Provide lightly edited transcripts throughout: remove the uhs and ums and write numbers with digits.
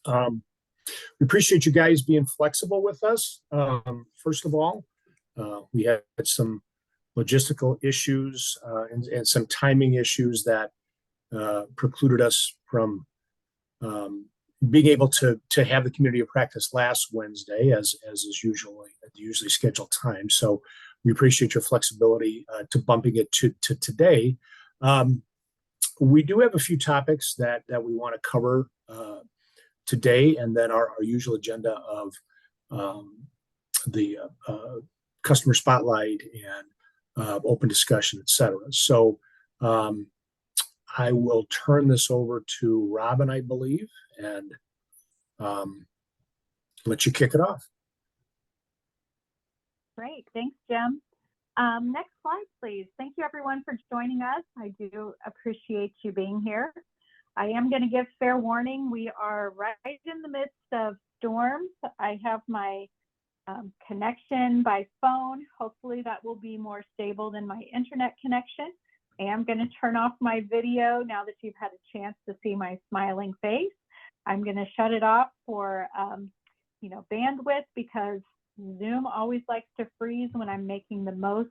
Um, we appreciate you guys being flexible with us. First of all, we had some logistical issues and some timing issues that precluded us from being able to have the community of practice last Wednesday, as is usually at the usually scheduled time. So we appreciate your flexibility to bumping it to today. We do have a few topics that we want to cover today, and then our usual agenda of the customer spotlight and open discussion, et cetera. So I will turn this over to Robin, I believe, and let you kick it off. Great. Thanks, Jim. Next slide, please. Thank you, everyone, for joining us. I do appreciate you being here. I am going to give fair warning. We are right in the midst of storms. I have my connection by phone. Hopefully that will be more stable than my internet connection. I am going to turn off my video now that you've had a chance to see my smiling face. I'm going to shut it off for bandwidth, because Zoom always likes to freeze when I'm making the most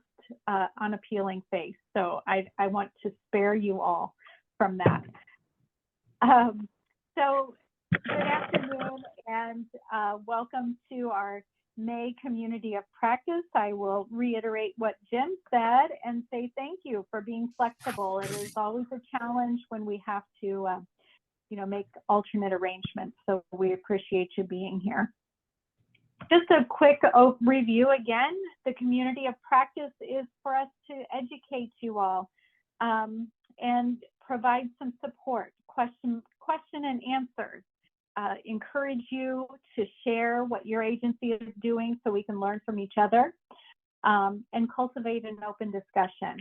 unappealing face. So I want to spare you all from that. So good afternoon and welcome to our May Community of Practice. I will reiterate what Jim said and say thank you for being flexible. It is always a challenge when we have to make alternate arrangements. So we appreciate you being here. Just a quick review again. The Community of Practice is for us to educate you all and provide some support, question and answers, encourage you to share what your agency is doing so we can learn from each other, and cultivate an open discussion.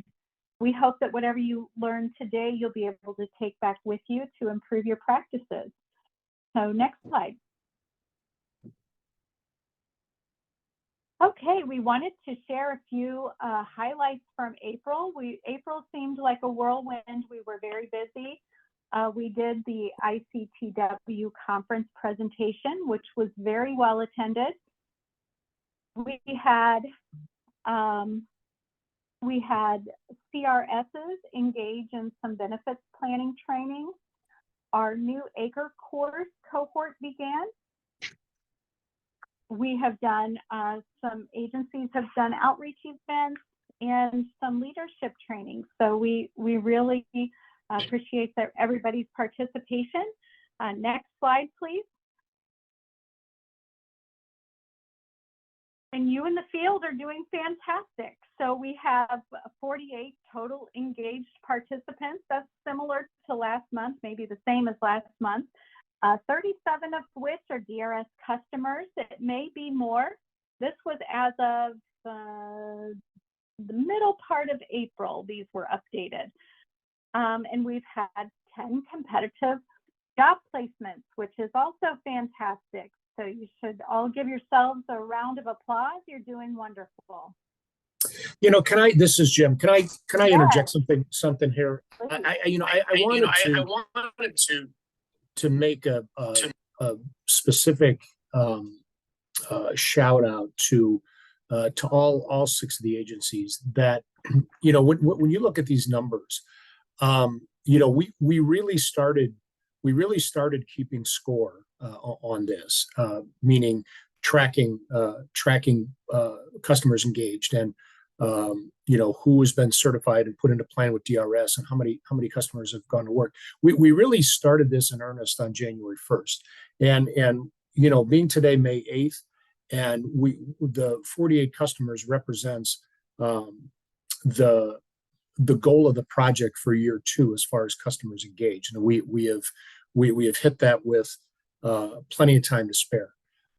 We hope that whatever you learn today, you'll be able to take back with you to improve your practices. So next slide. Okay, we wanted to share a few highlights from April. April seemed like a whirlwind. We were very busy. We did the ICTW conference presentation, which was very well attended. We had CRSs engage in some benefits planning training. Our new ACRE course cohort began. We have done, some agencies have done outreach events and some leadership training. So we really appreciate everybody's participation. Next slide, please. And you in the field are doing fantastic. So we have 48 total engaged participants. That's similar to last month, maybe the same as last month. 37 of which are DRS customers. It may be more. This was as of the middle part of April. These were updated. And we've had 10 competitive job placements, which is also fantastic. So you should all give yourselves a round of applause. You're doing wonderful. This is Jim. Can I interject Yes. something here? I wanted to make a specific shout out to all 6 of the agencies that when you look at these numbers, we really started keeping score on this, meaning tracking customers engaged and who has been certified and put into plan with DRS and how many customers have gone to work. We really started this in earnest on January 1st, and being today May 8th, and the 48 customers represents the goal of the project for year 2 as far as customers engaged. And we have hit that with plenty of time to spare,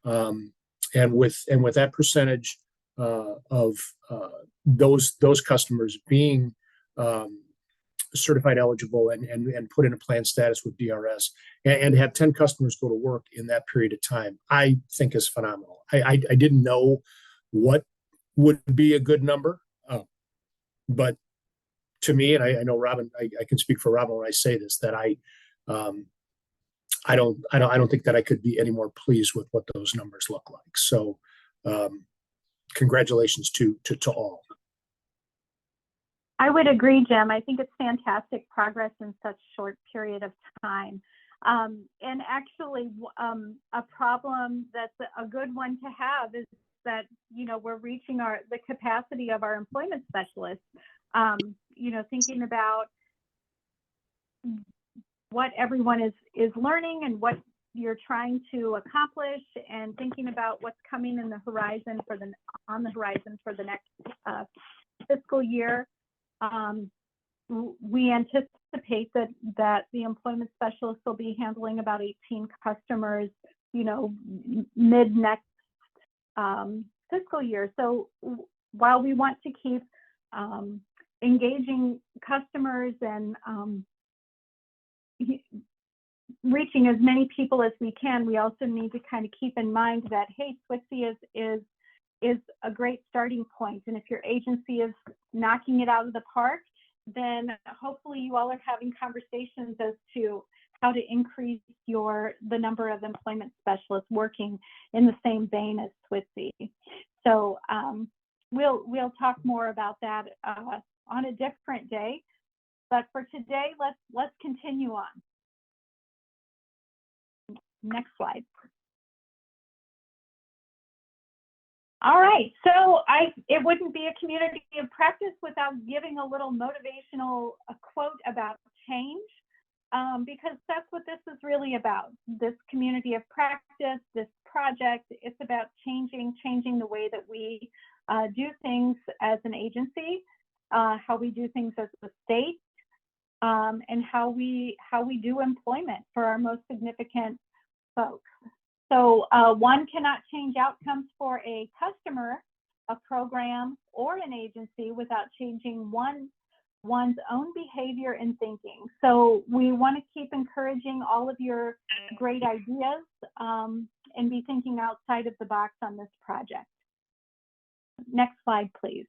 and with that percentage of those customers being certified eligible and put in a plan status with DRS, and have 10 customers go to work in that period of time, I think is phenomenal. I didn't know what would be a good number, but to me, and I know Robin, I can speak for Robin when I say this, that I don't think that I could be any more pleased with what those numbers look like. So, congratulations to all. I would agree, Jim. I think it's fantastic progress in such short period of time. And actually, a problem that's a good one to have is that, we're reaching the capacity of our employment specialists. Thinking about what everyone is learning and what you're trying to accomplish, and thinking about what's coming in the horizon on the horizon for the next fiscal year. We anticipate that the employment specialists will be handling about 18 customers, mid next fiscal year. So while we want to keep engaging customers and reaching as many people as we can, we also need to kind of keep in mind that, hey, SWTC is a great starting point. And if your agency is knocking it out of the park, then hopefully you all are having conversations as to how to increase the number of employment specialists working in the same vein as SWTC. So we'll talk more about that on a different day. But for today, let's continue on. Next slide. All right, so it wouldn't be a community of practice without giving a little motivational quote about change, because that's what this is really about. This community of practice, this project, it's about changing the way that we do things as an agency, how we do things as a state, and how we do employment for our most significant folks. So one cannot change outcomes for a customer, a program, or an agency without changing one's own behavior and thinking. So we want to keep encouraging all of your great ideas and be thinking outside of the box on this project. Next slide, please.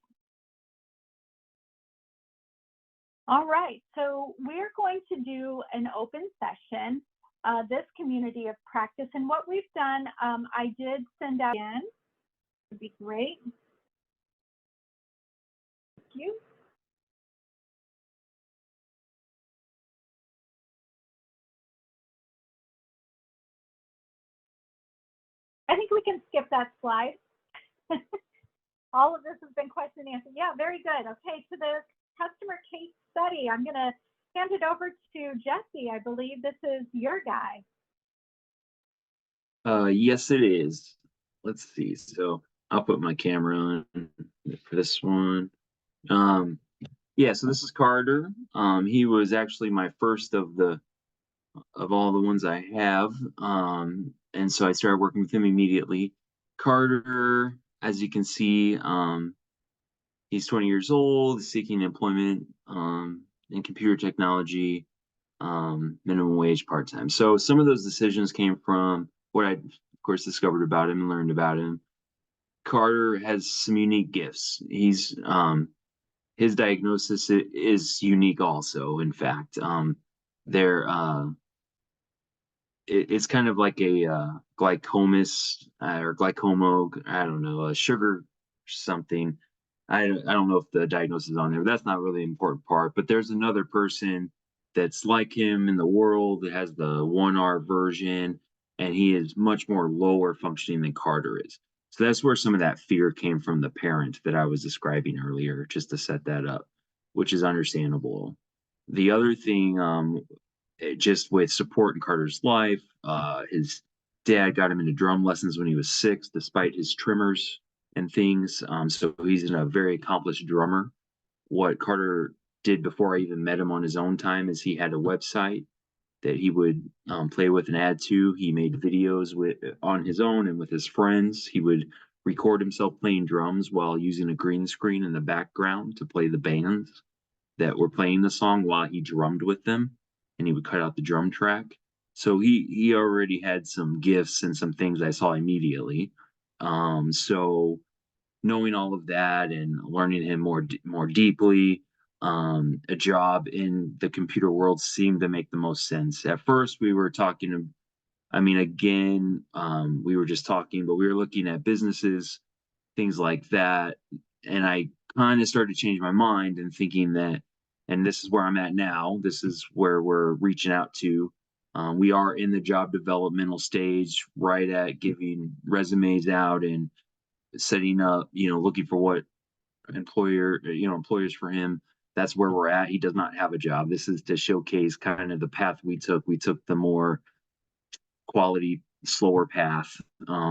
All right, so we're going to do an open session. This community of practice, and what we've done, I did send out in. Would be great. Thank you. I think we can skip that slide. All of this has been question and answer. Yeah, very good. Okay, to the customer case study, I'm going to hand it over to Jesse. I believe this is your guy. Yes, it is. Let's see. So I'll put my camera on for this one. Yeah, so this is Carter. He was actually my first of all the ones I have. And so I started working with him immediately. Carter, as you can see, he's 20 years old, seeking employment in computer technology, minimum wage, part-time. So some of those decisions came from what I, of course, discovered about him and learned about him. Carter has some unique gifts. He's his diagnosis is unique also. In fact, it's kind of like a glycomus or glycomo, I don't know, a sugar something. I don't know if the diagnosis is on there, but that's not really the important part. But there's another person that's like him in the world that has the 1R version, and he is much more lower functioning than Carter is. So that's where some of that fear came from the parent that I was describing earlier, just to set that up, which is understandable. The other thing, just with support in Carter's life, his dad got him into drum lessons when he was 6, despite his tremors and things. So he's a very accomplished drummer. What Carter did before I even met him on his own time is he had a website that he would play with and add to. He made videos on his own and with his friends. He would record himself playing drums while using a green screen in the background to play the bands that were playing the song while he drummed with them, and he would cut out the drum track. So he already had some gifts and some things I saw immediately. So knowing all of that and learning him more deeply, a job in the computer world seemed to make the most sense. At first, we were talking I mean, again, we were just talking, but we were looking at businesses, things like that. And I kind of started to change my mind and thinking that, and this is where I'm at now, this is where we're reaching out to. We are in the job developmental stage, right at giving resumes out and setting up, looking for what employers for him. That's where we're at. He does not have a job. This is to showcase kind of the path we took. We took the more quality, slower path.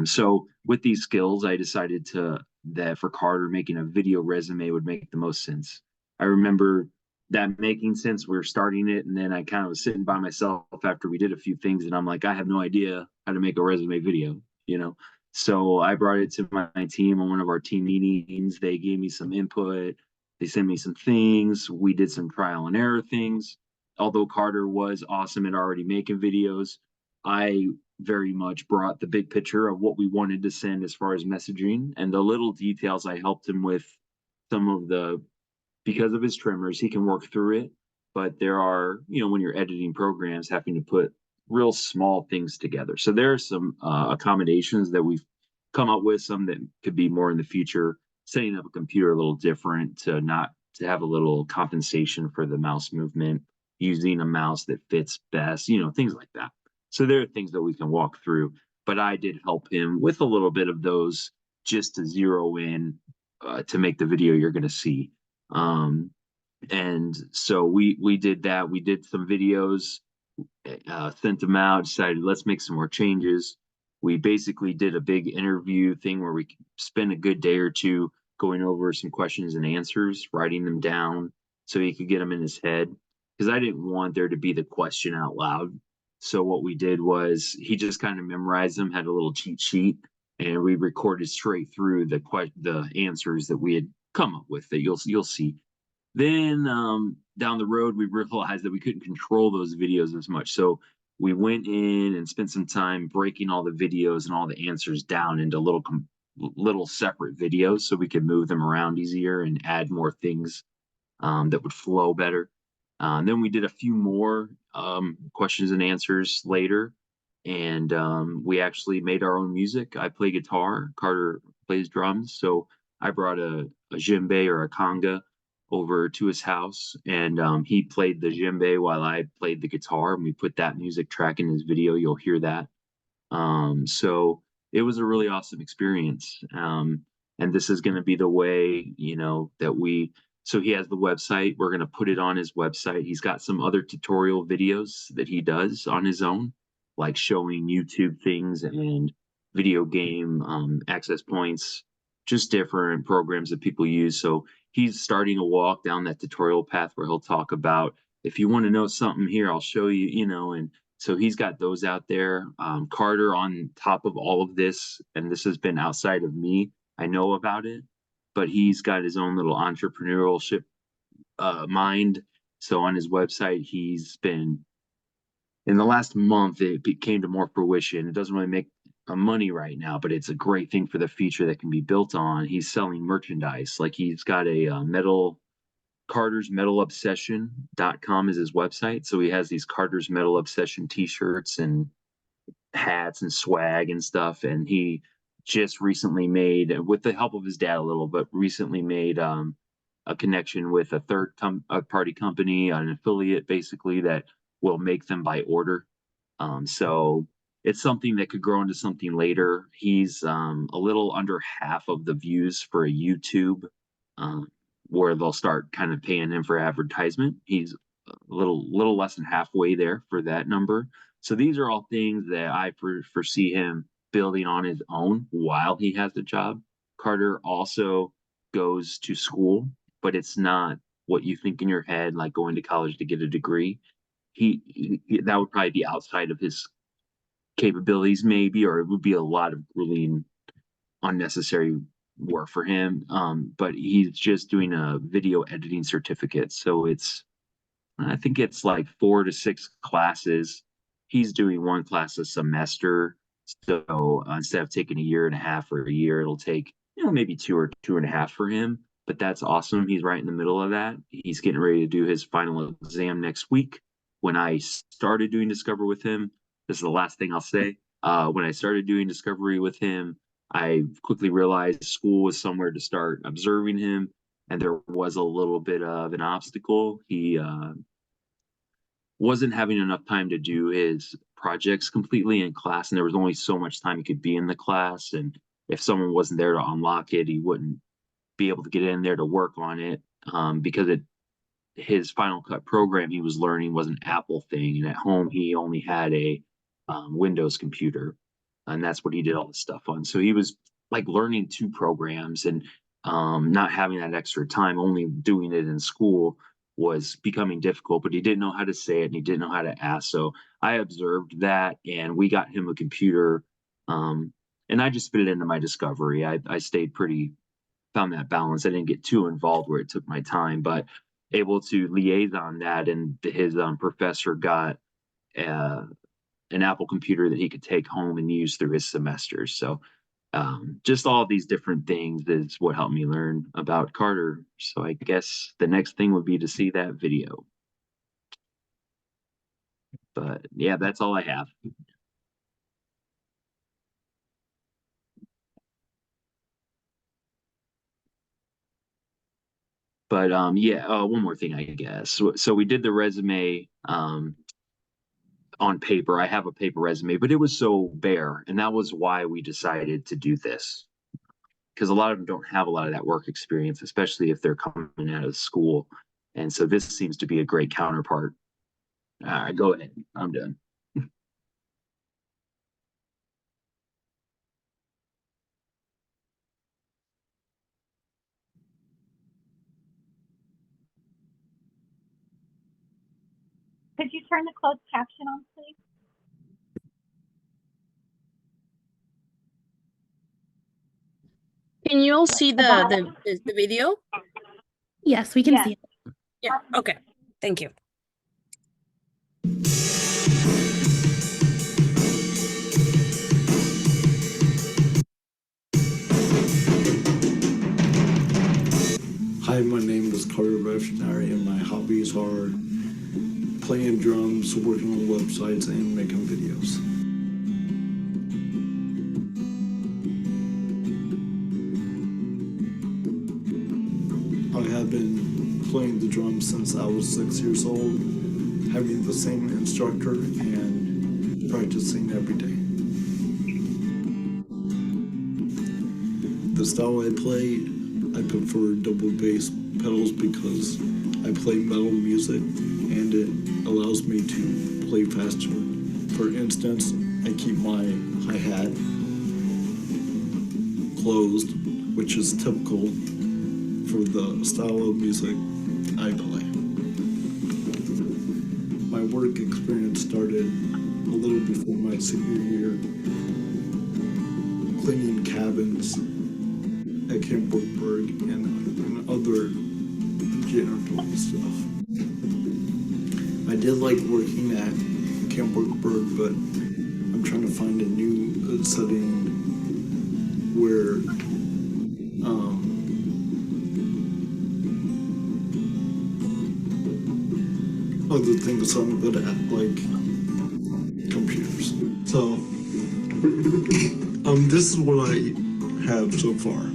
So with these skills, I decided that for Carter, making a video resume would make the most sense. I remember that making sense. We were starting it, and then I kind of was sitting by myself after we did a few things, and I'm like, I have no idea how to make a resume video. So I brought it to my team on one of our team meetings. They gave me some input. They sent me some things. We did some trial and error things. Although Carter was awesome at already making videos, I very much brought the big picture of what we wanted to send as far as messaging, and the little details I helped him with. Because of his tremors, he can work through it, but there are, when you're editing programs, having to put real small things together. So there are some accommodations that we've come up with, some that could be more in the future, setting up a computer a little different to have a little compensation for the mouse movement, using a mouse that fits best, things like that. So there are things that we can walk through, but I did help him with a little bit of those just to zero in to make the video you're going to see. And so we did that. We did some videos, sent them out, decided let's make some more changes. We basically did a big interview thing where we spent a good day or two going over some questions and answers, writing them down so he could get them in his head. Because I didn't want there to be the question out loud. So what we did was he just kind of memorized them, had a little cheat sheet, and we recorded straight through the answers that we had come up with that you'll see. Then down the road, we realized that we couldn't control those videos as much. So we went in and spent some time breaking all the videos and all the answers down into little separate videos so we could move them around easier and add more things that would flow better. Then we did a few more questions and answers later, and we actually made our own music. I play guitar, Carter plays drums, so I brought a djembe or a conga over to his house, and he played the djembe while I played the guitar, and we put that music track in his video. You'll hear that. So it was a really awesome experience. And this is going to be the way, so he has the website. We're going to put it on his website. He's got some other tutorial videos that he does on his own, like showing YouTube things and video game access points, just different programs that people use. So he's starting to walk down that tutorial path where he'll talk about, if you want to know something here, I'll show you, and so he's got those out there. Carter, on top of all of this, and this has been outside of me, I know about it, but he's got his own little entrepreneurship mind. So on his website, he's been, in the last month, it came to more fruition. It doesn't really make money right now, but it's a great thing for the future that can be built on. He's selling merchandise. Like he's got a cartersmetalobsession.com is his website. So he has these Carter's Metal Obsession t-shirts and hats and swag and stuff. And he just recently made, with the help of his dad a little, but recently made a connection with a party company, an affiliate basically, that will make them by order. So it's something that could grow into something later. He's a little under half of the views for a YouTube, where they'll start kind of paying him for advertisement. He's a little less than halfway there for that number. So these are all things that I foresee him building on his own while he has a job. Carter also goes to school, but it's not what you think in your head, like going to college to get a degree. He that would probably be outside of his capabilities, maybe, or it would be a lot of really unnecessary work for him. But he's just doing a video editing certificate. So I think it's like 4 to 6 classes. He's doing one class a semester. So instead of taking a year and a half or a year, it'll take, maybe 2 or 2.5 for him. But that's awesome. He's right in the middle of that. He's getting ready to do his final exam next week. When I started doing Discover with him, this is the last thing I'll say. When I started doing discovery with him, I quickly realized school was somewhere to start observing him, and there was a little bit of an obstacle. He wasn't having enough time to do his projects completely in class, and there was only so much time he could be in the class. And if someone wasn't there to unlock it, he wouldn't be able to get in there to work on it, because his Final Cut program he was learning was an Apple thing, and at home he only had a Windows computer, and that's what he did all the stuff on. So he was like learning two programs, and not having that extra time, only doing it in school was becoming difficult. But he didn't know how to say it, and he didn't know how to ask. So I observed that, and we got him a computer, and I just fit it into my discovery. I stayed pretty, found that balance. I didn't get too involved where it took my time, but able to liaison that, and his professor got an Apple computer that he could take home and use through his semesters. So just all these different things is what helped me learn about Carter. So I guess the next thing would be to see that video. But yeah, that's all I have. But yeah, one more thing, I guess. So we did the resume on paper. I have a paper resume, but it was so bare, and that was why we decided to do this, because a lot of them don't have a lot of that work experience, especially if they're coming out of school. And so this seems to be a great counterpart. All right, go ahead. I'm done. Could you turn the closed caption on, please? Can you all see the video? Yes, we can Yes. see it. Yeah. Okay. Thank you. Hi, my name is Carter Revolutionary, and my hobbies are playing drums, working on websites, and making videos. I have been playing the drums since I was 6 years old, having the same instructor and practicing every day. The style I play, I prefer double bass pedals because I play metal music and it allows me to play faster. For instance, I keep my hi-hat closed, which is typical for the style of music I play. My work experience started a little before my senior year, cleaning cabins at Camp Brookburg and other janitorial stuff. I did like working at Camp Brookburg, but I'm trying to find a new setting where other things I'm good at, like computers. So, this is what I have so far.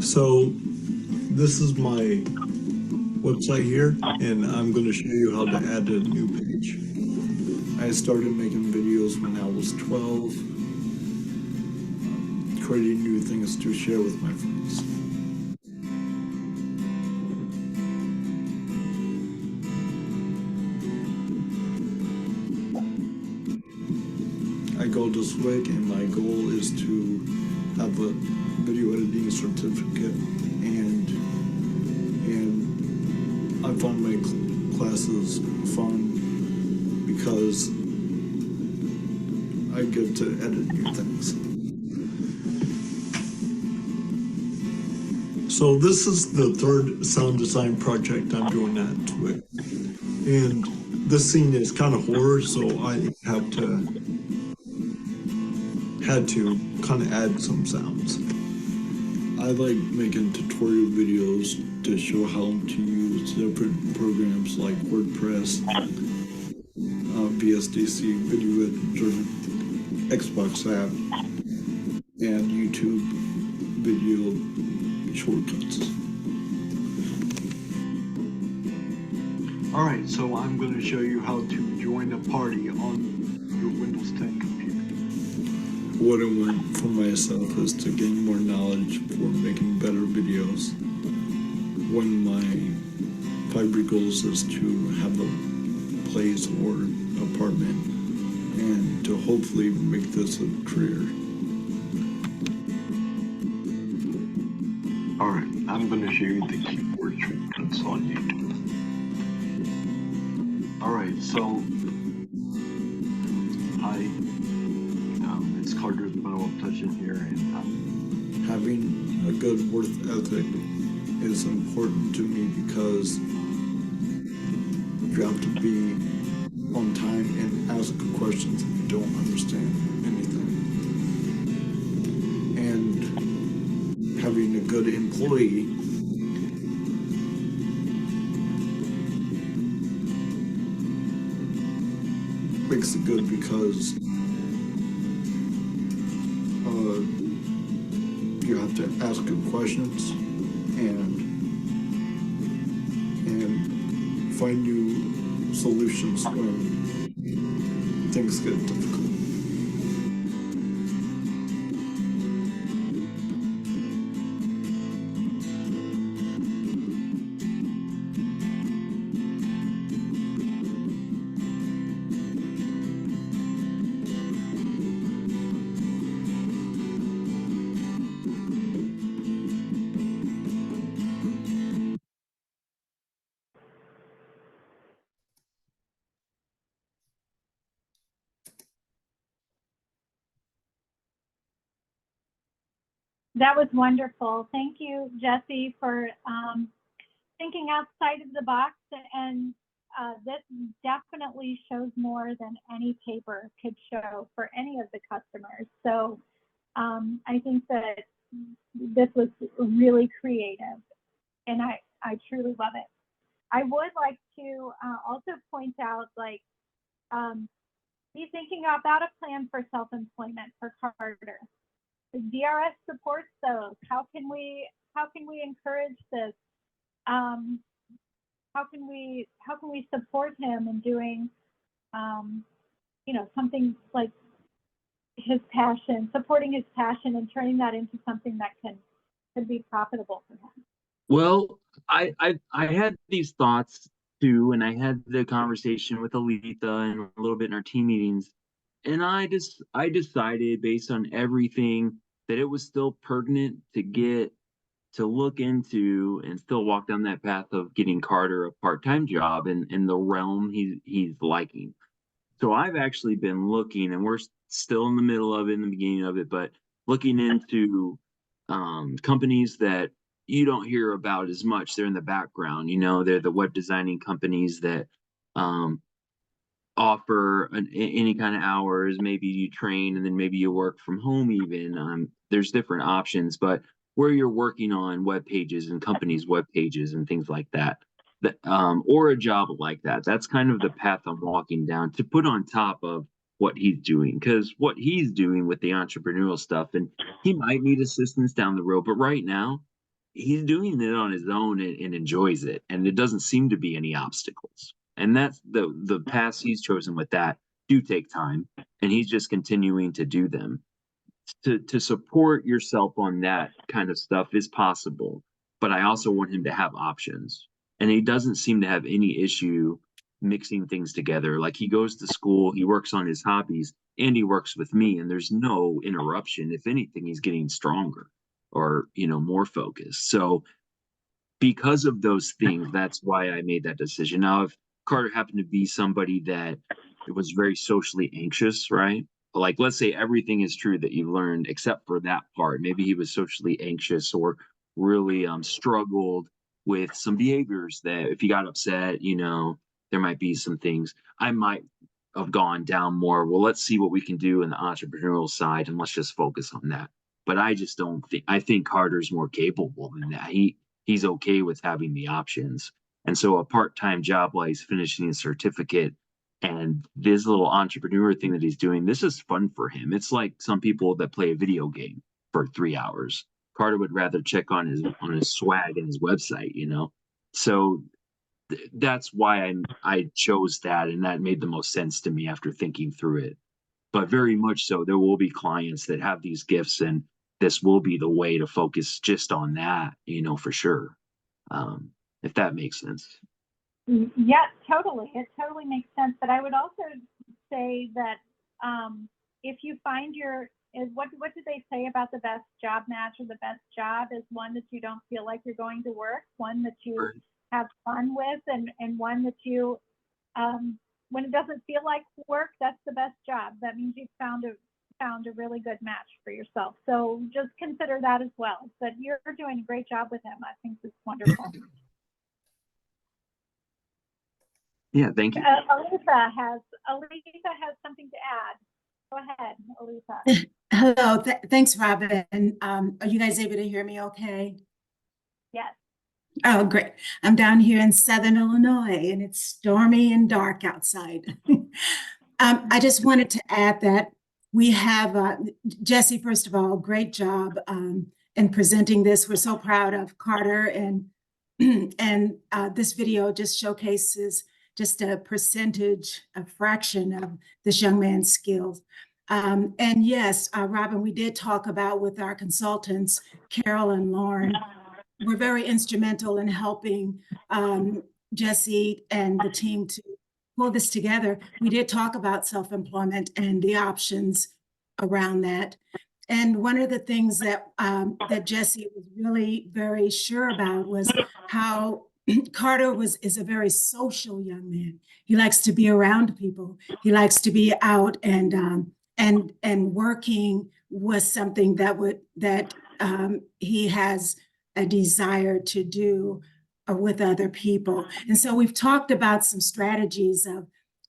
So this is my website here, and I'm going to show you how to add a new page. I started making videos when I was 12, creating new things to share with my friends. I go to SWIC, and my goal is to have a video editing certificate, and I find my classes fun because I get to edit new things. So this is the third sound design project I'm doing at SWIC, and this scene is kind of horror, so I had to kind of add some sounds. I like making tutorial videos to show how to use different programs like WordPress, VSDC Video Editor, Xbox app, and YouTube video shortcuts. Alright, so I'm going to show you how to join a party on your Windows 10 computer. What I want for myself is to gain more knowledge for making better videos. One of my primary goals is to have a place or apartment and to hopefully make this a career. Alright, I'm going to show you the keyboard shortcuts on YouTube. Alright, so it's Carter, but I'll touch it here. And having a good work ethic is important to me because you have to be on time and ask questions if you don't understand anything. And having a good employee makes it good because you have to ask good questions and find new solutions when things get difficult. That was wonderful. Thank you, Jesse, for thinking outside of the box. And this definitely shows more than any paper could show for any of the customers. So I think that this was really creative, and I truly love it. I would like to also point out, like, be thinking about a plan for self-employment for Carter. The DRS supports those. How can we encourage this? How can we support him in doing, something like his passion, supporting his passion and turning that into something that can be profitable for him? Well, I had these thoughts too, and I had the conversation with Alita and a little bit in our team meetings, and I decided based on everything that it was still pertinent to look into and still walk down that path of getting Carter a part-time job in the realm he's liking. So I've actually been looking, and we're still in the middle of it, in the beginning of it, but looking into companies that you don't hear about as much. They're in the background, they're the web designing companies that offer any kind of hours. Maybe you train and then maybe you work from home even. There's different options, but where you're working on web pages and companies' web pages and things like that, or a job like that. That's kind of the path I'm walking down to put on top of what he's doing, because what he's doing with the entrepreneurial stuff, and he might need assistance down the road, but right now he's doing it on his own and enjoys it, and it doesn't seem to be any obstacles. And that's the paths he's chosen with that do take time, and he's just continuing to do them. To support yourself on that kind of stuff is possible, but I also want him to have options. And he doesn't seem to have any issue mixing things together. Like, he goes to school, he works on his hobbies, and he works with me, and there's no interruption. If anything, he's getting stronger or, more focused. So because of those things, that's why I made that decision. Now, if Carter happened to be somebody that was very socially anxious, right? Like, let's say everything is true that you learned except for that part. Maybe he was socially anxious or really struggled with some behaviors that if he got upset, there might be some things. I might have gone down more, well, let's see what we can do in the entrepreneurial side and let's just focus on that. but I just don't think, I think Carter's more capable than that. He's okay with having the options. And so a part-time job while he's finishing his certificate and this little entrepreneur thing that he's doing, this is fun for him. It's like some people that play a video game for 3 hours. Carter would rather check on his swag and his website, you know? So that's why I chose that, and that made the most sense to me after thinking through it. But very much so, there will be clients that have these gifts, and this will be the way to focus just on that, you know, for sure. If that makes sense. Yeah, totally. It totally makes sense. But I would also say that if you find what did they say about the best job match or the best job is one that you don't feel like you're going to work, one that you have fun with, and one that you, when it doesn't feel like work, that's the best job. That means you've found a really good match for yourself. So just consider that as well. But you're doing a great job with him. I think it's wonderful. Yeah, thank you. Alisa has something to add. Go ahead, Alisa. Hello, thanks, Robin. Are you guys able to hear me okay? Yes. Oh, great. I'm down here in Southern Illinois and it's stormy and dark outside. I just wanted to add that we have, Jesse, first of all, great job in presenting this. We're so proud of Carter, and this video just showcases just a percentage, a fraction of this young man's skills. And yes, Robin, we did talk about with our consultants, Carol and Lauren, we're very instrumental in helping Jesse and the team to pull this together. We did talk about self-employment and the options around that. And one of the things that that Jesse was really very sure about was how Carter is a very social young man. He likes to be around people. He likes to be out, and working was something that he has a desire to do with other people. And so we've talked about some strategies of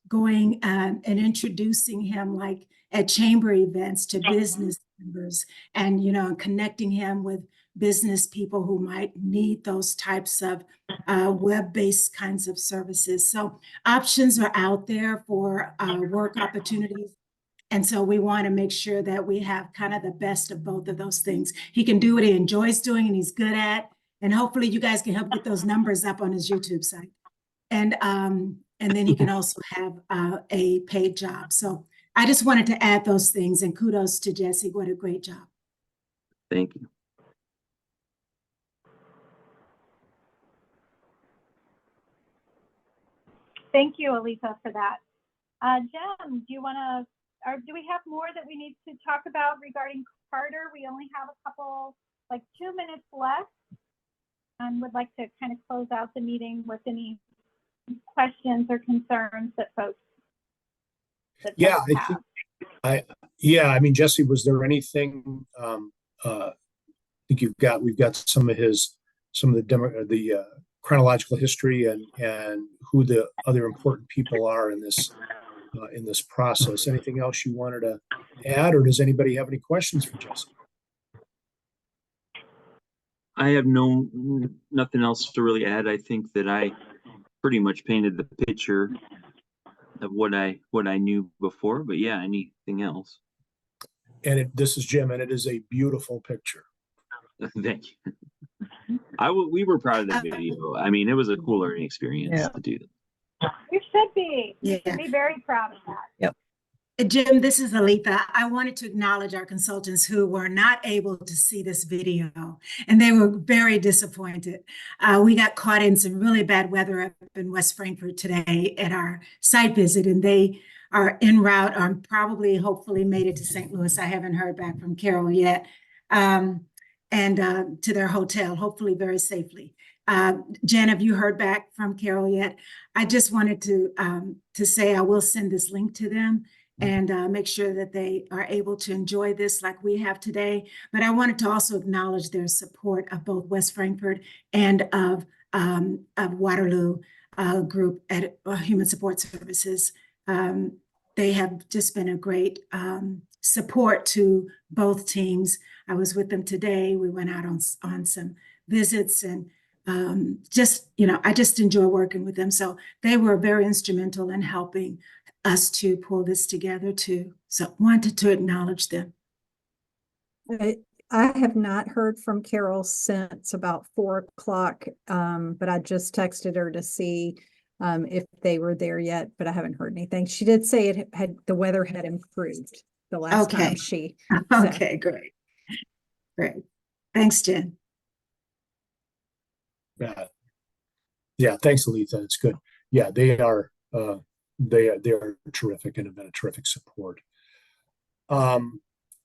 going and introducing him like at chamber events to business members, and connecting him with business people who might need those types of web-based kinds of services. So options are out there for work opportunities. And so we want to make sure that we have kind of the best of both of those things. He can do what he enjoys doing and he's good at, and hopefully you guys can help get those numbers up on his YouTube site. And then he can also have a paid job. So I just wanted to add those things, and kudos to Jesse. What a great job. Thank you. Thank you, Alisa, for that. Jen, do you want to, or do we have more that we need to talk about regarding Carter? We only have a couple, like 2 minutes left, and would like to kind of close out the meeting with any questions or concerns that folks have. I mean, Jesse, was there anything, I think we've got some of the chronological history and who the other important people are in this process. Anything else you wanted to add, or does anybody have any questions for Jesse? I have nothing else to really add. I think that I pretty much painted the picture of what I knew before, but yeah, anything else? And this is Jim, and it is a beautiful picture. Thank you. We were proud of that video. I mean, it was a cool learning experience to do that. You should be. You Yeah. should be very proud of that. Yep. Jim, this is Alita. I wanted to acknowledge our consultants who were not able to see this video, and they were very disappointed. We got caught in some really bad weather up in West Frankfort today at our site visit, and they are en route, probably, hopefully made it to St. Louis. I haven't heard back from Carol yet, and to their hotel, hopefully very safely. Jen, have you heard back from Carol yet? I just wanted to say I will send this link to them and make sure that they are able to enjoy this like we have today. But I wanted to also acknowledge their support of both West Frankfort and of Waterloo Group at Human Support Services. They have just been a great support to both teams. I was with them today. We went out on some visits and I just enjoy working with them. So they were very instrumental in helping us to pull this together too. So wanted to acknowledge them. I have not heard from Carol since about 4 o'clock, but I just texted her to see if they were there yet, but I haven't heard anything. She did say the weather had improved the last Okay. time she said. Okay, great. Great. Thanks, Jen. Yeah, thanks, Aletha. It's good. Yeah, they are terrific and have been a terrific support.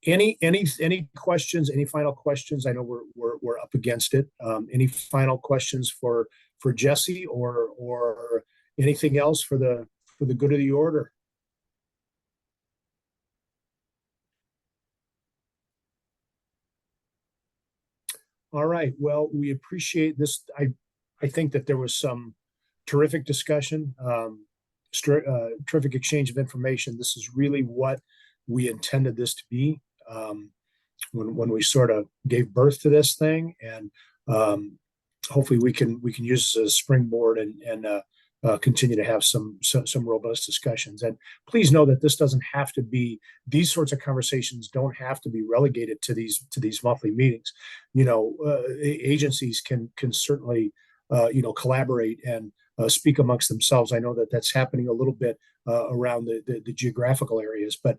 Any questions? Any final questions? I know we're up against it. Any final questions for Jesse or anything else for the good of the order? All right. Well, we appreciate this. I think that there was some terrific discussion, terrific exchange of information. This is really what we intended this to be when we sort of gave birth to this thing, and hopefully we can use this as a springboard and continue to have some robust discussions. And please know that this doesn't have to be, these sorts of conversations don't have to be relegated to these monthly meetings. Agencies can certainly collaborate and speak amongst themselves. I know that that's happening a little bit around the geographical areas, but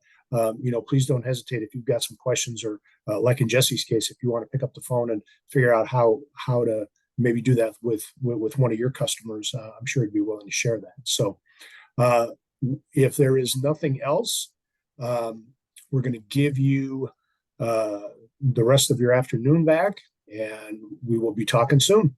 please don't hesitate if you've got some questions, or like in Jesse's case, if you want to pick up the phone and figure out how to maybe do that with one of your customers. I'm sure he'd be willing to share that. So if there is nothing else, we're going to give you the rest of your afternoon back, and we will be talking soon.